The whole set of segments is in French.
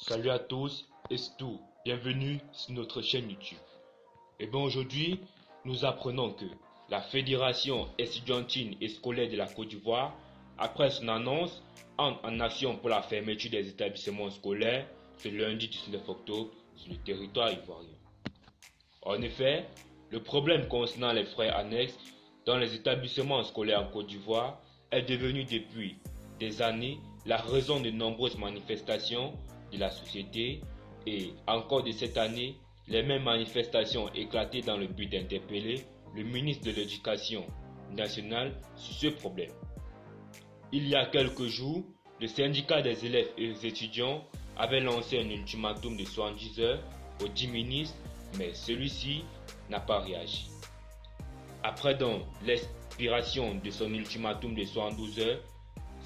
Salut à tous et surtout, bienvenue sur notre chaîne YouTube. Et bien aujourd'hui, nous apprenons que la Fédération estudiantine et scolaire de la Côte d'Ivoire, après son annonce, entre en action pour la fermeture des établissements scolaires ce lundi 19 octobre sur le territoire ivoirien. En effet, le problème concernant les frais annexes dans les établissements scolaires en Côte d'Ivoire est devenu depuis des années la raison de nombreuses manifestations de la société et encore de cette année, les mêmes manifestations éclatées dans le but d'interpeller le ministre de l'Éducation nationale sur ce problème. Il y a quelques jours, le syndicat des élèves et des étudiants avait lancé un ultimatum de 70 heures au dit ministre, mais celui-ci n'a pas réagi. Après donc l'expiration de son ultimatum de 72 heures,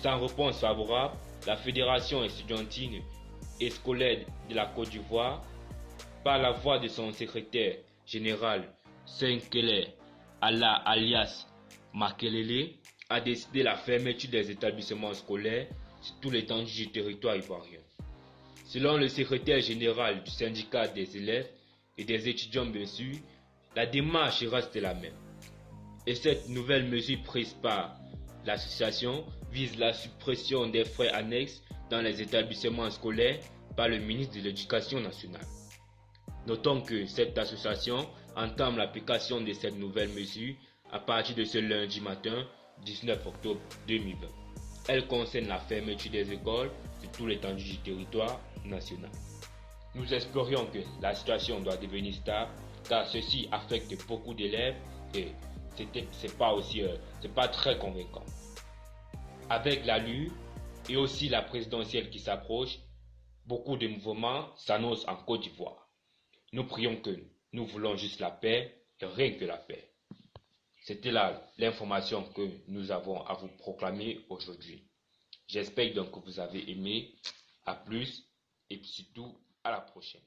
sans réponse favorable, la Fédération estudiantine et scolaire de la Côte d'Ivoire, par la voix de son secrétaire général Senkele Allah alias Makelele, a décidé la fermeture des établissements scolaires sur tout l'étendue du territoire ivoirien. Selon le secrétaire général du syndicat des élèves et des étudiants bien sûr, la démarche reste la même. Et cette nouvelle mesure prise par l'association vise la suppression des frais annexes dans les établissements scolaires par le ministre de l'Éducation nationale. Notons que cette association entame l'application de cette nouvelle mesure à partir de ce lundi matin 19 octobre 2020. Elle concerne la fermeture des écoles sur tout l'étendue du territoire national. Nous espérions que la situation doit devenir stable car ceci affecte beaucoup d'élèves et c'est pas très convaincant. Avec l'allure et aussi la présidentielle qui s'approche, beaucoup de mouvements s'annoncent en Côte d'Ivoire. Nous prions que nous voulons juste la paix et rien que la paix. C'était là l'information que nous avons à vous proclamer aujourd'hui. J'espère donc que vous avez aimé. À plus et surtout à la prochaine.